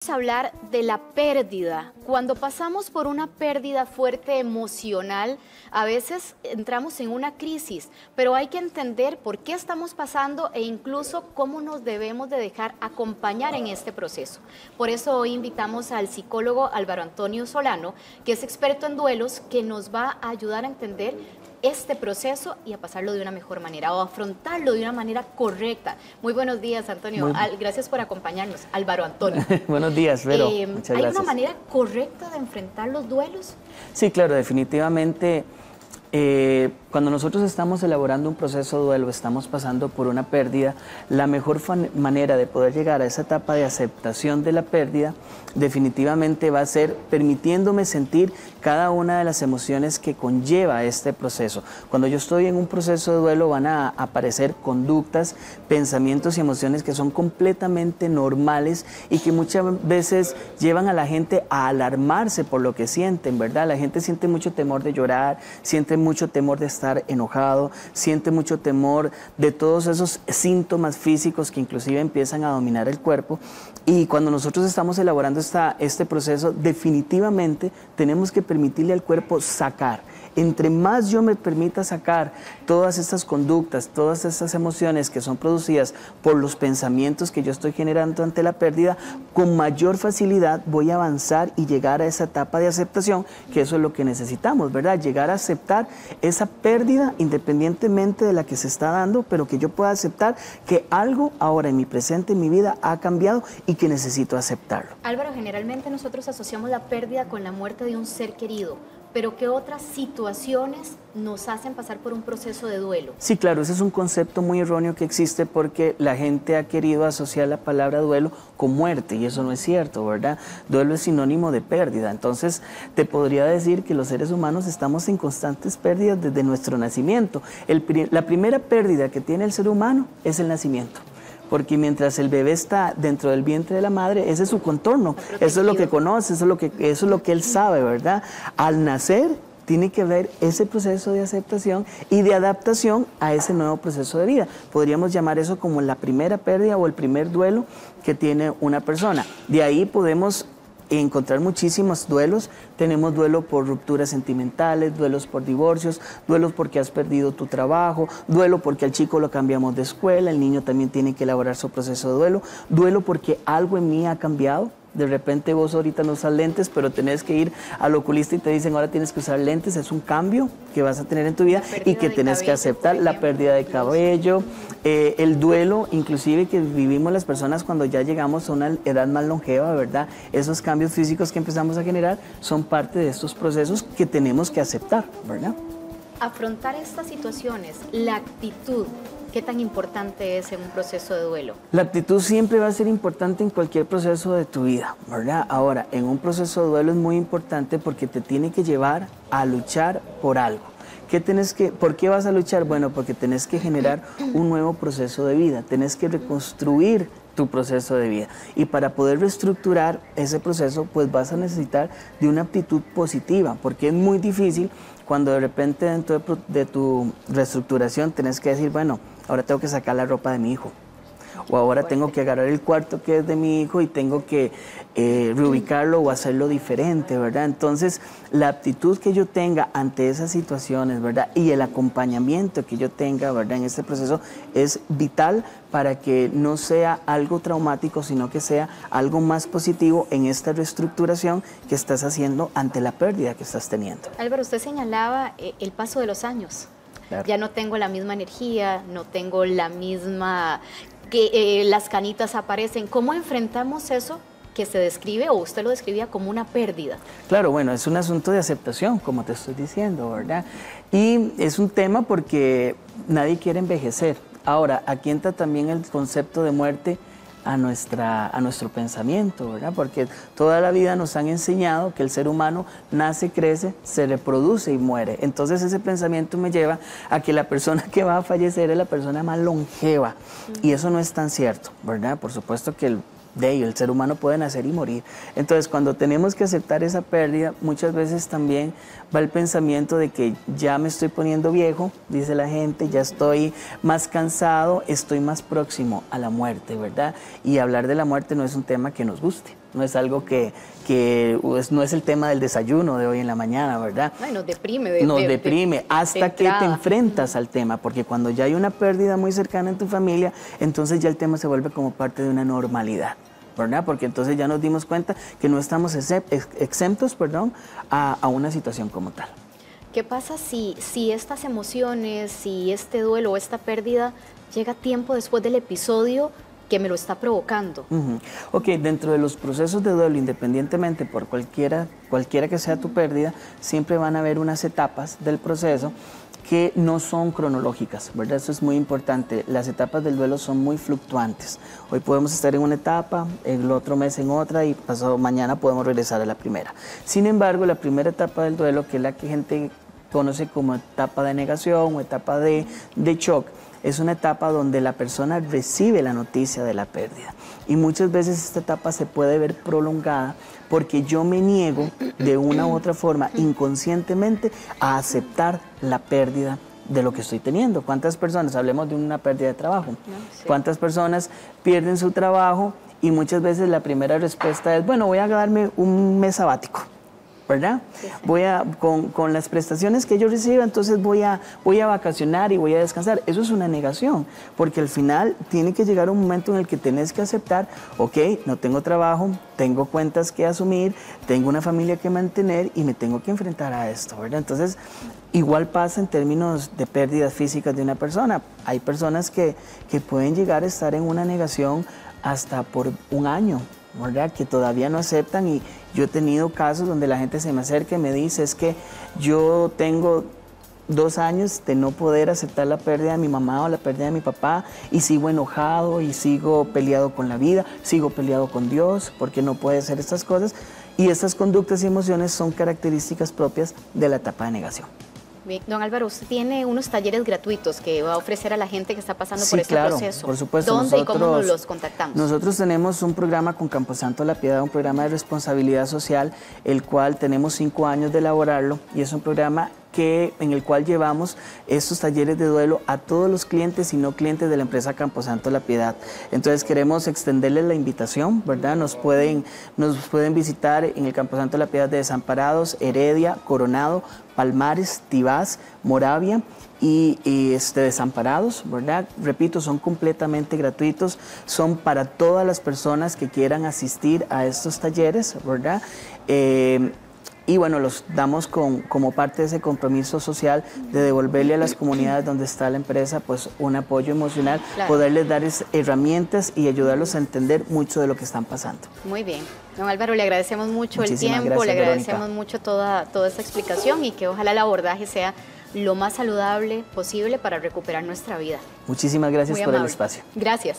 Vamos a hablar de la pérdida. Cuando pasamos por una pérdida fuerte emocional, a veces entramos en una crisis, pero hay que entender por qué estamos pasando e incluso cómo nos debemos de dejar acompañar en este proceso. Por eso hoy invitamos al psicólogo Álvaro Antonio Solano, que es experto en duelos, que nos va a ayudar a entender este proceso y a pasarlo de una mejor manera o afrontarlo de una manera correcta. Muy buenos días, Antonio. Gracias por acompañarnos. Álvaro Antonio. Buenos días, Vero. Muchas gracias. ¿Hay una manera correcta de enfrentar los duelos? Sí, claro, definitivamente. Cuando nosotros estamos elaborando un proceso de duelo, estamos pasando por una pérdida, la mejor manera de poder llegar a esa etapa de aceptación de la pérdida definitivamente va a ser permitiéndome sentir cada una de las emociones que conlleva este proceso. Cuando yo estoy en un proceso de duelo van a aparecer conductas, pensamientos y emociones que son completamente normales y que muchas veces llevan a la gente a alarmarse por lo que sienten, ¿verdad? La gente siente mucho temor de llorar, siente mucho temor de estar enojado, siente mucho temor de todos esos síntomas físicos que inclusive empiezan a dominar el cuerpo. Y cuando nosotros estamos elaborando este proceso, definitivamente tenemos que permitirle al cuerpo sacar. Entre más yo me permita sacar todas estas conductas, todas estas emociones que son producidas por los pensamientos que yo estoy generando ante la pérdida, con mayor facilidad voy a avanzar y llegar a esa etapa de aceptación, que eso es lo que necesitamos, ¿verdad? Llegar a aceptar esa pérdida independientemente de la que se está dando, pero que yo pueda aceptar que algo ahora en mi presente, en mi vida, ha cambiado y que necesito aceptarlo. Álvaro, generalmente nosotros asociamos la pérdida con la muerte de un ser querido, pero ¿qué otras situaciones nos hacen pasar por un proceso de duelo? Sí, claro, ese es un concepto muy erróneo que existe porque la gente ha querido asociar la palabra duelo con muerte y eso no es cierto, ¿verdad? Duelo es sinónimo de pérdida, entonces te podría decir que los seres humanos estamos en constantes pérdidas desde nuestro nacimiento. La primera pérdida que tiene el ser humano es el nacimiento. Porque mientras el bebé está dentro del vientre de la madre, ese es su contorno, eso es lo que conoce, eso es lo que él sabe, ¿verdad? Al nacer tiene que haber ese proceso de aceptación y de adaptación a ese nuevo proceso de vida. Podríamos llamar eso como la primera pérdida o el primer duelo que tiene una persona. De ahí podemos encontrar muchísimos duelos. Tenemos duelo por rupturas sentimentales, duelos por divorcios, duelos porque has perdido tu trabajo, duelo porque al chico lo cambiamos de escuela, el niño también tiene que elaborar su proceso de duelo, duelo porque algo en mí ha cambiado. De repente vos ahorita no usas lentes, pero tenés que ir al oculista y te dicen ahora tienes que usar lentes, es un cambio que vas a tener en tu vida y que tenés que aceptar. La pérdida de cabello, el duelo, inclusive que vivimos las personas cuando ya llegamos a una edad más longeva, ¿verdad? Esos cambios físicos que empezamos a generar son parte de estos procesos que tenemos que aceptar, ¿verdad? Afrontar estas situaciones, la actitud, ¿qué tan importante es en un proceso de duelo? La actitud siempre va a ser importante en cualquier proceso de tu vida, ¿verdad? Ahora, en un proceso de duelo es muy importante porque te tiene que llevar a luchar por algo. ¿Por qué vas a luchar? Bueno, porque tenés que generar un nuevo proceso de vida, tenés que reconstruir tu proceso de vida. Y para poder reestructurar ese proceso, pues vas a necesitar de una actitud positiva, porque es muy difícil cuando de repente dentro de tu reestructuración tenés que decir, bueno, ahora tengo que sacar la ropa de mi hijo. O ahora tengo que agarrar el cuarto que es de mi hijo y tengo que reubicarlo o hacerlo diferente, ¿verdad? Entonces, la actitud que yo tenga ante esas situaciones, ¿verdad? Y el acompañamiento que yo tenga, ¿verdad? En este proceso es vital para que no sea algo traumático, sino que sea algo más positivo en esta reestructuración que estás haciendo ante la pérdida que estás teniendo. Álvaro, usted señalaba el paso de los años. Claro. Ya no tengo la misma energía, no tengo la misma... que las canitas aparecen. ¿Cómo enfrentamos eso que se describe o usted lo describía como una pérdida? Claro, bueno, es un asunto de aceptación, como te estoy diciendo, ¿verdad? Y es un tema porque nadie quiere envejecer. Ahora, aquí entra también el concepto de muerte a nuestro pensamiento, ¿verdad? Porque toda la vida nos han enseñado que el ser humano nace, crece, se reproduce y muere. Entonces ese pensamiento me lleva a que la persona que va a fallecer es la persona más longeva. Y eso no es tan cierto, ¿verdad? Por supuesto que el ser humano puede nacer y morir. Entonces, cuando tenemos que aceptar esa pérdida, muchas veces también va el pensamiento de que ya me estoy poniendo viejo, dice la gente, ya estoy más cansado, estoy más próximo a la muerte, ¿verdad? Y hablar de la muerte no es un tema que nos guste. no es algo que no es el tema del desayuno de hoy en la mañana, ¿verdad? Ay, nos deprime. Nos deprime hasta que te enfrentas al tema, porque cuando ya hay una pérdida muy cercana en tu familia, entonces ya el tema se vuelve como parte de una normalidad, ¿verdad? Porque entonces ya nos dimos cuenta que no estamos exentos, a una situación como tal. ¿Qué pasa si estas emociones, si este duelo o esta pérdida llega tiempo después del episodio que me lo está provocando? Ok, dentro de los procesos de duelo, independientemente por cualquiera que sea tu pérdida, siempre van a haber unas etapas del proceso que no son cronológicas, ¿verdad? Eso es muy importante. Las etapas del duelo son muy fluctuantes. Hoy podemos estar en una etapa, el otro mes en otra y pasado mañana podemos regresar a la primera. Sin embargo, la primera etapa del duelo, que es la que gente conoce como etapa de negación o etapa de shock, es una etapa donde la persona recibe la noticia de la pérdida. Y muchas veces esta etapa se puede ver prolongada porque yo me niego de una u otra forma inconscientemente a aceptar la pérdida de lo que estoy teniendo. ¿Cuántas personas, hablemos de una pérdida de trabajo, cuántas personas pierden su trabajo y muchas veces la primera respuesta es, bueno, voy a darme un mes sabático, ¿verdad? Sí, sí. Voy con las prestaciones que yo reciba, entonces voy a vacacionar y voy a descansar. Eso es una negación, porque al final tiene que llegar un momento en el que tenés que aceptar, ok, no tengo trabajo, tengo cuentas que asumir, tengo una familia que mantener y me tengo que enfrentar a esto, ¿verdad? Entonces, igual pasa en términos de pérdidas físicas de una persona. Hay personas que pueden llegar a estar en una negación hasta por un año, ¿verdad? Que todavía no aceptan, y yo he tenido casos donde la gente se me acerca y me dice, es que yo tengo 2 años de no poder aceptar la pérdida de mi mamá o la pérdida de mi papá y sigo enojado y sigo peleado con la vida, sigo peleado con Dios porque no puede hacer estas cosas, y estas conductas y emociones son características propias de la etapa de negación. Bien, don Álvaro, usted tiene unos talleres gratuitos que va a ofrecer a la gente que está pasando por este claro, proceso. Por supuesto. ¿Dónde y cómo nos los contactamos? Nosotros tenemos un programa con Camposanto La Piedad, un programa de responsabilidad social, el cual tenemos 5 años de elaborarlo, y es un programa en el cual llevamos estos talleres de duelo a todos los clientes y no clientes de la empresa Camposanto La Piedad. Entonces queremos extenderles la invitación, ¿verdad? Nos pueden visitar en el Camposanto La Piedad de Desamparados, Heredia, Coronado, Palmares, Tibás, Moravia y Desamparados, ¿verdad? Repito, son completamente gratuitos, son para todas las personas que quieran asistir a estos talleres, ¿verdad? Y bueno, los damos como parte de ese compromiso social de devolverle a las comunidades donde está la empresa pues un apoyo emocional, claro, poderles dar herramientas y ayudarlos a entender mucho de lo que están pasando. Muy bien. Don Álvaro, le agradecemos mucho el tiempo, gracias, le agradecemos Verónica, mucho toda esta explicación, y que ojalá el abordaje sea lo más saludable posible para recuperar nuestra vida. Muchísimas gracias por el espacio. Gracias.